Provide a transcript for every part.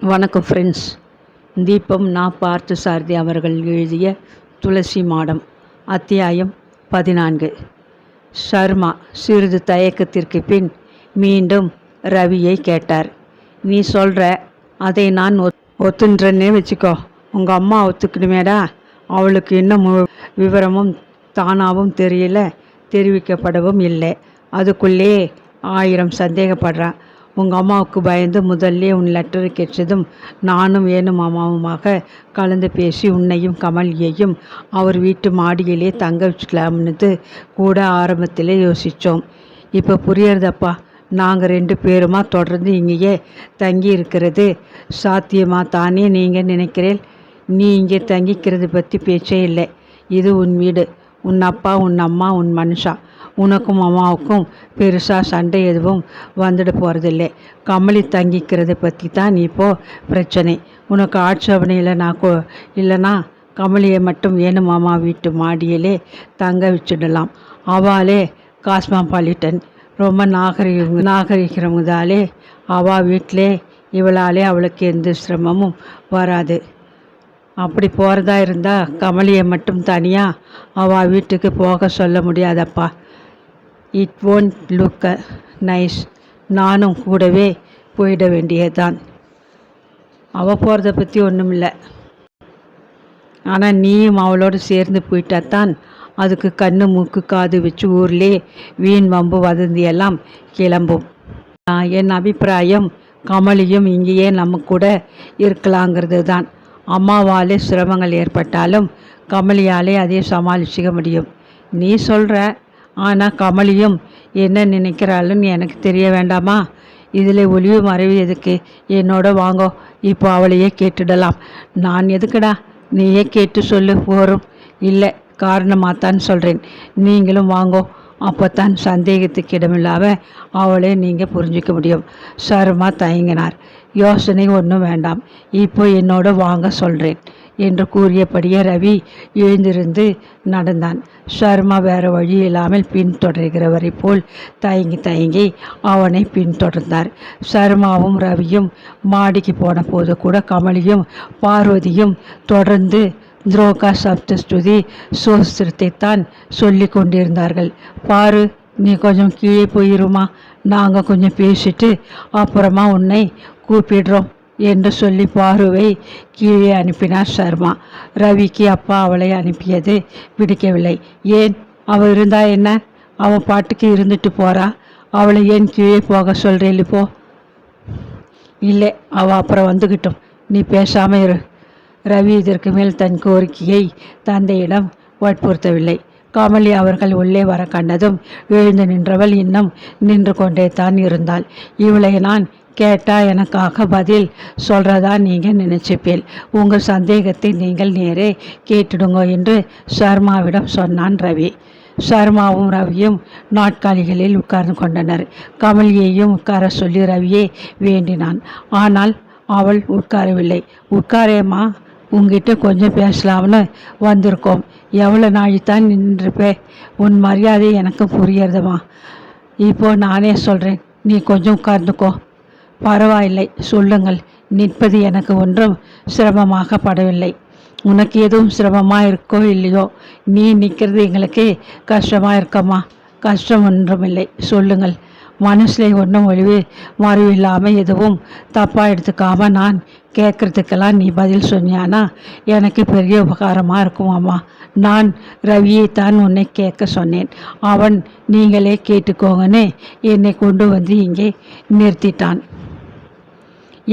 வணக்கம் ஃப்ரெண்ட்ஸ். தீபம் நா. பார்த்தசாரதி அவர்கள் எழுதிய துளசி மாடம், அத்தியாயம் 14. ஷர்மா சிறிது தயக்கத்திற்கு பின் மீண்டும் ரவியை கேட்டார். நீ சொல்கிற, அதை நான் ஒத்துன்றேன்னே வச்சுக்கோ. உங்கள் அம்மா ஒத்துக்கணுமேடா. அவளுக்கு இன்னும் விவரமும் தானாகவும் தெரியல, தெரிவிக்கப்படவும் இல்லை. அதுக்குள்ளே 1000 சந்தேகப்படுறான். உங்கள் அம்மாவுக்கு பயந்து முதல்ல உன் லெட்டரை கேட்டதும் நானும் வேணும் அம்மாவுமாக கலந்து பேசி உன்னையும் கமலியையும் அவர் வீட்டு மாடியிலே தங்க வச்சுக்கலாம்னு கூட ஆரம்பத்திலே யோசித்தோம். இப்போ புரியறதப்பா. நாங்கள் 2 பேருமா தொடர்ந்து இங்கேயே தங்கி இருக்கிறது சாத்தியமாக தானே நீங்கள் நினைக்கிறேன்? நீ இங்கே தங்கிக்கிறது பற்றி பேச்சே இல்லை. இது உன் வீடு, உன் அப்பா, உன் அம்மா, உன் மனுஷா. உனக்கும் அம்மாவுக்கும் பெருசாக சண்டை எதுவும் வந்துட போகிறதில்லை. கமலி தங்கிக்கிறத பற்றி தான் இப்போது பிரச்சனை. உனக்கு ஆட்சேபனை இல்லைனா கமலியை மட்டும் வேணும் அம்மா வீட்டு மாடியிலே தங்க வச்சுடலாம். அவளே காஸ்மாபாலிட்டன், ரொம்ப நாகரிகம்தாலே அவள் வீட்டிலே இவளாலே அவளுக்கு எந்த சிரமமும் வராது. அப்படி போகிறதா இருந்தால் கமலியை மட்டும் தனியாக அவள் வீட்டுக்கு போக சொல்ல முடியாதப்பா. It won't look nice. நானும் கூடவே போயிட வேண்டியதுதான். அவள் போகிறத பற்றி ஒன்றும் இல்லை. ஆனால் நீயும் அவளோடு சேர்ந்து போயிட்டாத்தான் அதுக்கு கண்ணு மூக்கு காது வச்சு ஊர்லே வீண் வம்பு வதந்தியெல்லாம் கிளம்பும். என் அபிப்பிராயம் கமலியும் இங்கேயே நம்ம கூட இருக்கலாங்கிறது தான். அம்மாவாலே சிரமங்கள் ஏற்பட்டாலும் கமலியாலே அதே சமாளிச்சிக்க முடியும். நீ சொல்கிற, ஆனால் கமலியும் என்ன நினைக்கிறாள்னு எனக்கு தெரிய வேண்டாமா? இதில் ஒளிவு மறைவு எதுக்கு? என்னோட வாங்கோ, இப்போ அவளையே கேட்டுடலாம். நான் எதுக்குடா? நீயே கேட்டு சொல்லு போகிறோம். இல்லை, காரணமாகத்தான் சொல்கிறேன். நீங்களும் வாங்கோ, அப்போத்தான் சந்தேகத்துக்கு இடமில்லாம அவளை நீங்கள் புரிஞ்சிக்க முடியும். சர்மா தயங்கினார். யோசனை ஒன்றும் வேண்டாம், இப்போ என்னோட வாங்க சொல்கிறேன் என்று கூறியபடியே ரவி எழுந்திருந்து நடந்தான். ஷர்மா வேறு வழி இல்லாமல் பின்தொடர்கிறவரை போல் தயங்கி அவனை பின்தொடர்ந்தார். ஷர்மாவும் ரவியும் மாடிக்கு போன போது கூட கமலியும் பார்வதியும் தொடர்ந்து துரோகா சப்தஸ்துதி சோஸ்திரத்தைத்தான் சொல்லி கொண்டிருந்தார்கள். பாரு, நீ கொஞ்சம் கீழே போயிருமா, நாங்கள் கொஞ்சம் பேசிட்டு அப்புறமா உன்னை கூப்பிடுறோம் என்று சொல்லி பாருவை கீழே அனுப்பினார் ஷர்மா. ரவிக்கு அப்பா அவளை அனுப்பியது பிடிக்கவில்லை. ஏன்? அவள் இருந்தா என்ன? அவள் பாட்டுக்கு இருந்துட்டு போகிறா. அவளை ஏன் கீழே போக சொல்கிறேன்? இப்போ இல்லை, அவள் அப்புறம் வந்துக்கிட்டோம், நீ பேசாமல் இரு. ரவி இதற்கு மேல் தன் கோரிக்கையை தந்தையிடம் வற்புறுத்தவில்லை. கமலி அவர்கள் உள்ளே வர கண்டதும் எழுந்து நின்றவள் இன்னும் நின்று கொண்டே தான் இருந்தாள். இவளை நான் கேட்டால் எனக்காக பதில் சொல்கிறதா நீங்கள் நினச்சிப்பேன். உங்கள் சந்தேகத்தை நீங்கள் நேரே கேட்டுடுங்க என்று ஷர்மாவிடம் சொன்னான் ரவி. ஷர்மாவும் ரவியும் நாட்காலிகளில் உட்கார்ந்து கொண்டனர். கமலியையும் உட்கார சொல்லி ரவியை வேண்டினான். ஆனால் அவள் உட்காரவில்லை. உட்காரேம்மா, உங்ககிட்ட கொஞ்சம் பேசலாம்னு வந்திருக்கோம். எவ்வளோ நாழித்தான் நின்றுப்பே? உன் மரியாதை எனக்கு புரியறதுமா. இப்போ நானே சொல்கிறேன், நீ கொஞ்சம் உட்கார்ந்துக்கோ. பரவாயில்லை, சொல்லுங்கள். நிற்பது எனக்கு ஒன்றும் சிரமமாக படவில்லை. உனக்கு எதுவும் சிரமமாக இருக்கோ இல்லையோ, நீ நிற்கிறது எங்களுக்கு கஷ்டமாக இருக்கம்மா. கஷ்டம் ஒன்றும் இல்லை, சொல்லுங்கள். மனசில் ஒன்றும் மறைவு இல்லாமல் எதுவும் தப்பாக எடுத்துக்காமல் நான் கேட்குறதுக்கெல்லாம் நீ பதில் சொன்னியானா எனக்கு பெரிய உபகாரமாக இருக்கும் அம்மா. நான் ரவியை தான் உன்னை கேட்க சொன்னேன். அவன் நீங்களே கேட்டுக்கோங்கன்னு என்னை கொண்டு வந்து இங்கே நிறுத்திட்டான்.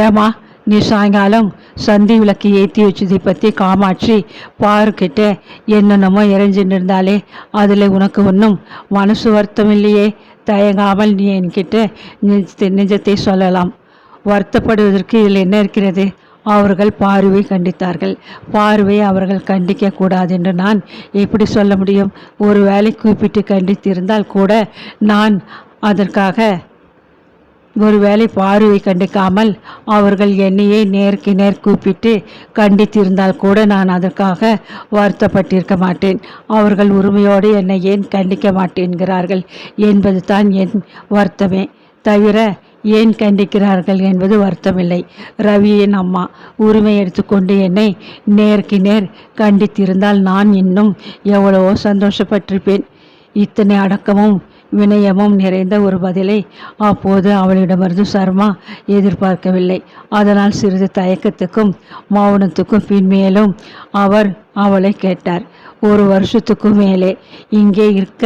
ஏமா, நீ சாயங்காலம் சந்தி விளக்கு ஏற்றி வச்சதை பற்றி காமாட்சி பாருக்கிட்ட என்னென்னமோ இறைஞ்சின்னு இருந்தாலே அதில் உனக்கு ஒன்றும் மனசு வருத்தம் இல்லையே? தயங்காமல் நீ என்கிட்ட நிஜத்தை சொல்லலாம். வருத்தப்படுவதற்கு இதில் என்ன இருக்கிறது? அவர்கள் பார்வை கண்டித்தார்கள். பார்வை அவர்கள் கண்டிக்க கூடாது என்று நான் எப்படி சொல்ல முடியும்? ஒரு வேளை கூப்பிட்டு கண்டித்திருந்தால் கூட நான் அதற்காக, ஒருவேளை பார்வை கண்டிக்காமல் அவர்கள் என்னையே நேருக்கு நேர் கூப்பிட்டு கண்டித்திருந்தால் கூட நான் அதற்காக வருத்தப்பட்டிருக்க மாட்டேன். அவர்கள் உரிமையோடு என்னை ஏன் கண்டிக்க மாட்டேன்கிறார்கள் என்பது தான் என் வருத்தமே தவிர ஏன் கண்டிக்கிறார்கள் என்பது வருத்தமில்லை. ரவியின் அம்மா உரிமை எடுத்துக்கொண்டு என்னை நேருக்கு நேர் கண்டித்திருந்தால் நான் இன்னும் எவ்வளவோ சந்தோஷப்பட்டிருப்பேன். இத்தனை அடக்கமும் வினயமும் நிறைந்த ஒரு பதிலை அப்போது அவளிடமிருந்து சர்மா எதிர்பார்க்கவில்லை. அதனால் சிறிது தயக்கத்துக்கும் மௌனத்துக்கும் பின்மேலும் அவர் அவளை கேட்டார். 1 வருஷத்துக்கும் மேலே இங்கே இருக்க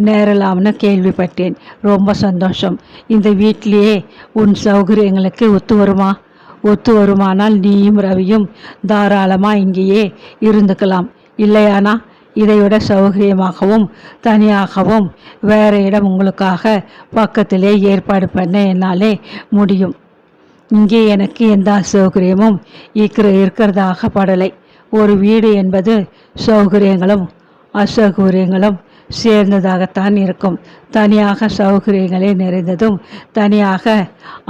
நேரலாம்னு கேள்விப்பட்டேன். ரொம்ப சந்தோஷம். இந்த வீட்டிலேயே உன் சௌகரியங்களுக்கு ஒத்து வருமானால் நீயும் ரவியும் தாராளமாக இங்கேயே இருந்துக்கலாம். இல்லையானா இதைவிட சௌகரியமாகவும் தனியாகவும் வேற இடம் உங்களுக்காக பக்கத்திலே ஏற்பாடு பண்ண என்னாலே முடியும். இங்கே எனக்கு எந்த அசௌகரியமும் இருக்கிறதாக படலை. ஒரு வீடு என்பது சௌகரியங்களும் அசௌகரியங்களும் சேர்ந்ததாகத்தான் இருக்கும். தனியாக சௌகரியங்களே நிறைந்ததும் தனியாக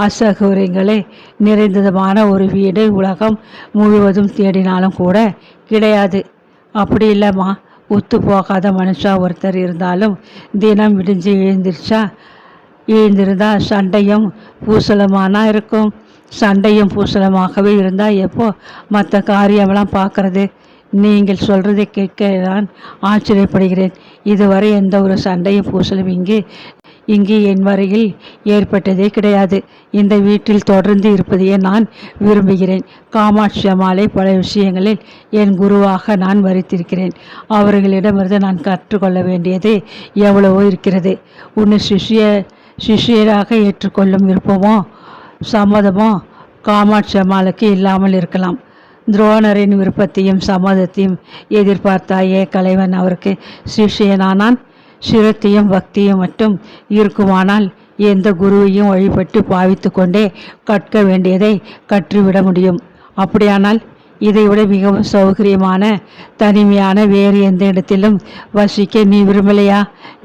அசௌகரியங்களே நிறைந்ததுமான ஒரு வீடு உலகம் முழுவதும் தேடினாலும் கூட கிடையாது. அப்படி இல்லைம்மா, ஒத்து போகாத மனுஷா ஒருத்தர் இருந்தாலும் தினம் விடிஞ்சு எழுந்திருந்தா சண்டையும் பூசலமானா இருக்கும். சண்டையும் பூசலமாகவே இருந்தால் எப்போ மற்ற காரியமெல்லாம் பார்க்கறது? நீங்கள் சொல்கிறதை கேட்க நான் ஆச்சரியப்படுகிறேன். இதுவரை எந்த ஒரு சண்டையும் பூசலும் இங்கு என் வரையில் ஏற்பட்டதே கிடையாது. இந்த வீட்டில் தொடர்ந்து இருப்பதையே நான் விரும்புகிறேன். காமாட்சி அம்மாளை பல விஷயங்களில் என் குருவாக நான் வரித்திருக்கிறேன். அவர்களிடமிருந்து நான் கற்றுக்கொள்ள வேண்டியது எவ்வளவோ இருக்கிறது. உன்னை சிஷியராக ஏற்றுக்கொள்ளும் விருப்பமோ சம்மதமோ காமாட்சி அம்மாளுக்கு இல்லாமல் இருக்கலாம். துரோணரின் விருப்பத்தையும் சம்மதத்தையும் எதிர்பார்த்தாயே கலைவன் அவருக்கு சிஷியனானான். சிரத்தையும் பக்தியும் மட்டும் இருக்குமானால் எந்த குருவையும் வழிபட்டு பாவித்து கொண்டே கற்க வேண்டியதை கற்றுவிட முடியும். அப்படியானால் இதைவிட மிகவும் சௌகரியமான தனிமையான வேறு எந்த இடத்திலும் வசிக்க நீ விரும்பலையா?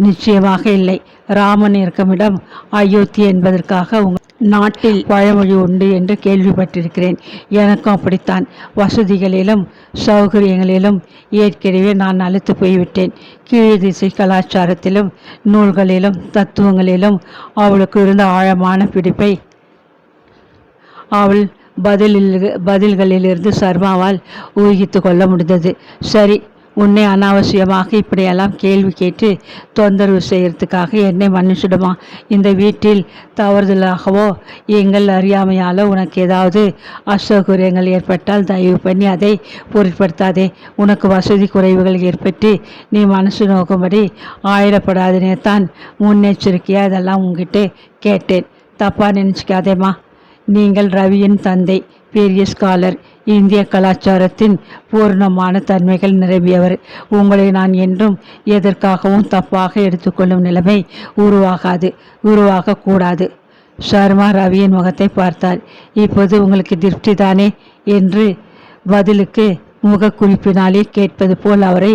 நிச்சயமாக இல்லை. ராமன் இருக்குமிடம் அயோத்தி என்பதற்காக உங்கள் நாட்டில் பழமொழி உண்டு என்று கேள்விப்பட்டிருக்கிறேன். எனக்கும் அப்படித்தான். வசதிகளிலும் சௌகரியங்களிலும் ஏற்கனவே நான் அழுத்து போய்விட்டேன். கீழ் திசை கலாச்சாரத்திலும் நூல்களிலும் தத்துவங்களிலும் அவளுக்கு இருந்த ஆழமான பிடிப்பை அவள் பதில்களிலிருந்து சர்மாவால் ஊகித்து கொள்ள முடிந்தது. சரி, உன்னை அனாவசியமாக இப்படியெல்லாம் கேள்வி கேட்டு தொந்தரவு செய்யறதுக்காக என்னை மன்னிச்சிடுமா? இந்த வீட்டில் தவறுதலாகவோ எங்கள் அறியாமையாலோ உனக்கு ஏதாவது அசௌகரியங்கள் ஏற்பட்டால் தயவு பண்ணி அதை பொருட்படுத்தாதே. உனக்கு வசதி குறைவுகள் ஏற்பட்டு நீ மனசு நோக்கும்படி ஆயிடப்படாதனே தான் முன்னெச்சரிக்கையாக இதெல்லாம் உங்ககிட்ட கேட்டேன். தப்பாக நினச்சிக்காதேம்மா. நீங்கள் ரவியின் தந்தை, பெரிய ஸ்காலர், இந்திய கலாச்சாரத்தின் பூர்ணமான தன்மைகள் நிரம்பியவர். உங்களை நான் என்றும் எதற்காகவும் தப்பாக எடுத்துக்கொள்ளும் நிலைமை உருவாகக்கூடாது. சர்மா ரவியின் முகத்தை பார்த்தார். இப்போது உங்களுக்கு திருப்தி தானே என்று பதிலுக்கு முகக்குறிப்பினாலே கேட்பது போல் அவரை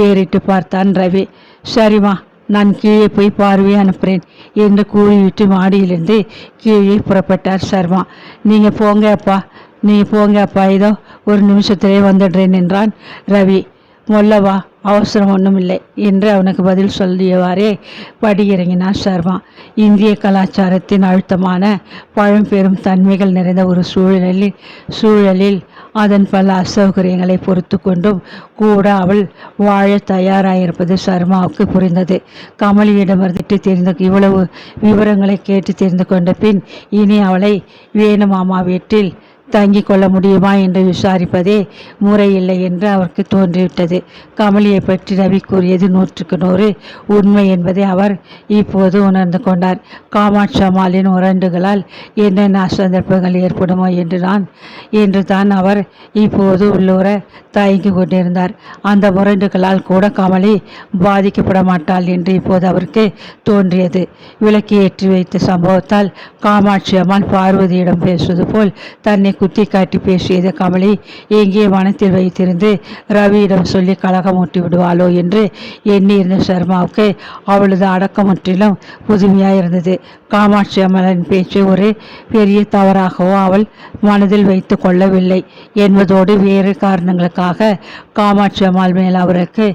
ஏறிட்டு பார்த்தான் ரவி. சரிம்மா, நான் கீழே போய் பார்வையை அனுப்புகிறேன் என்று கூறிவிட்டு மாடியிலிருந்து கீழே புறப்பட்டார் சர்மா. நீங்கள் போங்க அப்பா, ஏதோ ஒரு நிமிஷத்திலே வந்துடுறேன் என்றான் ரவி. மொல்லவா, அவசரம் ஒன்றும் இல்லை என்று அவனுக்கு பதில் சொல்லியவாறே படியிறங்கினார் சர்மா. இந்திய கலாச்சாரத்தின் அழுத்தமான பழம்பெரும் தன்மைகள் நிறைந்த ஒரு சூழலில் அதன் பல அசௌகரியங்களை பொறுத்து கொண்டும் கூட அவள் வாழ தயாராயிருப்பது சர்மாவுக்கு புரிந்தது. கமலியிடமிருந்து இவ்வளவு விவரங்களை கேட்டு தெரிந்து கொண்ட பின் இனி அவளை வேணுமாமா வீட்டில் தங்கிக் கொள்ள முடியுமா என்று விசாரிப்பதே முறையில்லை என்று அவருக்கு தோன்றிவிட்டது. கமலியை பற்றி ரவி கூறியது 100% உண்மை என்பதை அவர் இப்போது உணர்ந்து கொண்டார். காமாட்சி அம்மாளின் முரண்டுகளால் என்னென்ன சந்தர்ப்பங்கள் ஏற்படுமோ என்று தான் அவர் இப்போது உள்ளூர தயங்கி கொண்டிருந்தார். அந்த முரண்டுகளால் கூட கமலி பாதிக்கப்பட மாட்டாள் என்று இப்போது அவருக்கு தோன்றியது. விளக்கி ஏற்றி வைத்த சம்பவத்தால் காமாட்சி அம்மாள் பார்வதியிடம் பேசுவது போல் தன்னை குத்தி காட்டி பேசியது கமலி எங்கே மனத்தில் வைத்திருந்து ரவியிடம் சொல்லி கலகமூட்டி விடுவாளோ என்று எண்ணியிருந்த சர்மாவுக்கு அவளது அடக்கமுற்றிலும் புதுமையாயிருந்தது. காமாட்சி அம்மனின் பேச்சு ஒரு பெரிய தவறாகவோ அவள் மனதில் வைத்து கொள்ளவில்லை என்பதோடு வேறு காரணங்களுக்காக காமாட்சி அம்மாள் மேல் அவருக்கு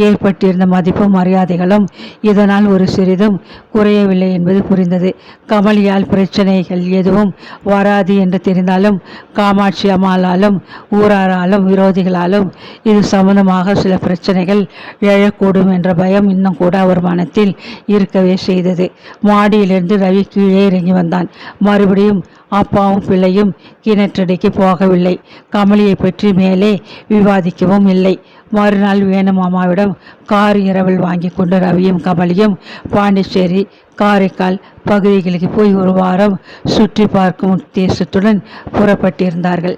ஏற்பட்டிருந்த மதிப்பும் மரியாதைகளும் இதனால் ஒரு சிறிதும் குறையவில்லை என்பது புரிந்தது. கமலியால் பிரச்சனைகள் எதுவும் வராது என்று தெரிந்தாலும் காமாட்சி அம்மாளாலும் ஊராராலும் விரோதிகளாலும் இது சம்பந்தமாக சில பிரச்சனைகள் எழக்கூடும் என்ற பயம் இன்னும் கூட அவர் மனத்தில் இருக்கவே செய்தது. மாடியிலிருந்து ரவி கீழே இறங்கி வந்தான். மறுபடியும் அப்பாவும் பிள்ளையும் கிணற்றடிக்கு போகவில்லை. கமலியை பற்றி மேலே விவாதிக்கவும் இல்லை. மறுநாள் வேணுமாமாவிடம் கார் இரவல் வாங்கி கொண்டு ரவியும் கமலியும் பாண்டிச்சேரி காரைக்கால் பகுதிகளுக்கு போய் ஒரு வாரம் சுற்றி பார்க்கும் உத்தேசத்துடன் புறப்பட்டிருந்தார்கள்.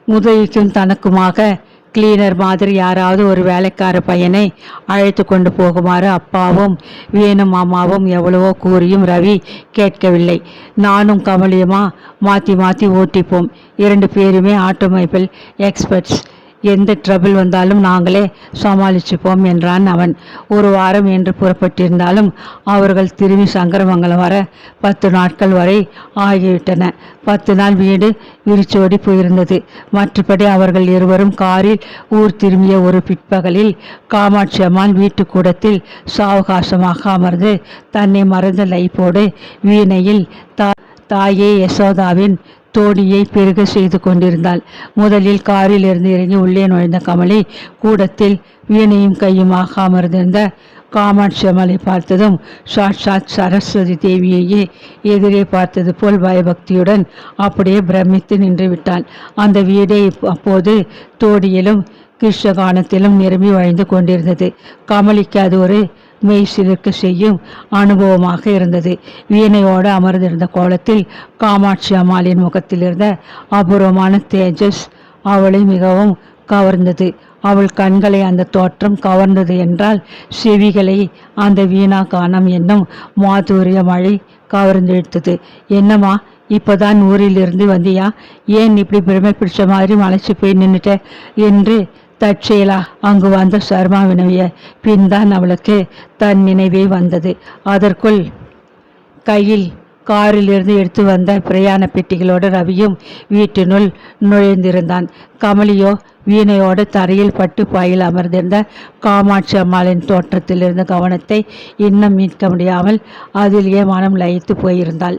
உதவிக்கும் தனக்குமாக கிளீனர் மாதிரி யாராவது ஒரு வேலைக்கார பையனை அழைத்து கொண்டு போகுமாறு அப்பாவும் வேணு மாமாவும் எவ்வளவோ கூறியும் ரவி கேட்கவில்லை. நானும் கமலியுமா மாற்றி மாற்றி ஓட்டிப்போம். 2 பேருமே ஆட்டோமொபைல் எக்ஸ்பர்ட்ஸ். எந்த ட்ரபிள் வந்தாலும் நாங்களே சமாளிச்சுப்போம் என்றான் அவன். ஒரு வாரம் என்று புறப்பட்டிருந்தாலும் அவர்கள் திரும்பி சங்கரமங்கலம் வர 10 நாட்கள் வரை ஆகிவிட்டன. 10 நாள் வீடு விரிச்சோடி போயிருந்தது. மற்றபடி அவர்கள் இருவரும் காரில் ஊர் திரும்பிய ஒரு பிற்பகலில் காமாட்சி அம்மாள் வீட்டு கூடத்தில் சாவகாசமாக அமர்ந்து தன்னை மறந்த லைப்போடு வீணையில் தாயே யசோதாவின் தோணியை பெருக செய்து கொண்டிருந்தாள். முதலில் காரில் இருந்து இறங்கி உள்ளே நுழைந்த கமலி கூடத்தில் வீணையும் கையுமாக அமர்ந்திருந்த காமாட்சி அம்மனை பார்த்ததும் சாட்சாத் சரஸ்வதி தேவியையே எதிரே பார்த்தது போல் பயபக்தியுடன் அப்படியே பிரமித்து நின்று விட்டாள். அந்த வீடை அப்போது தோடியிலும் கிருஷ்ணகானத்திலும் நிரம்பி வழிந்து கொண்டிருந்தது. கமலிக்கு அது ஒரு மெய் சிலிர்க்க செய்யும் அனுபவமாக இருந்தது. வீணையோடு அமர்ந்திருந்த கோலத்தில் காமாட்சி அம்மாளின் முகத்தில் இருந்த அபூர்வமான தேஜஸ் அவளை மிகவும் கவர்ந்தது. அவள் கண்களை அந்த தோற்றம் கவர்ந்தது என்றால் செவிகளை அந்த வீணா கானம் என்னும் மாதுரிய மழை கவர்ந்தெடுத்தது. என்னம்மா, இப்போதான் ஊரில் இருந்து வந்தியா? ஏன் இப்படி பிரமை பிடிச்ச மாதிரி மலைச்சு போய் நின்றுட்ட என்று தற்செயலா அங்கு வந்த சர்மா வினவிய பின் தான் அவளுக்கு தன் நினைவே வந்தது. அதற்குள் கையில் காரிலிருந்து எடுத்து வந்த பிரயாண பெட்டிகளோடு ரவியும் வீட்டினுள் நுழைந்திருந்தான். கமலியோ வீணையோடு தரையில் பட்டு பாயில் அமர்ந்திருந்த காமாட்சி அம்மாளின் தோற்றத்திலிருந்த கவனத்தை இன்னும் மீட்க முடியாமல் அதிலேயே மனம் லயித்து போயிருந்தாள்.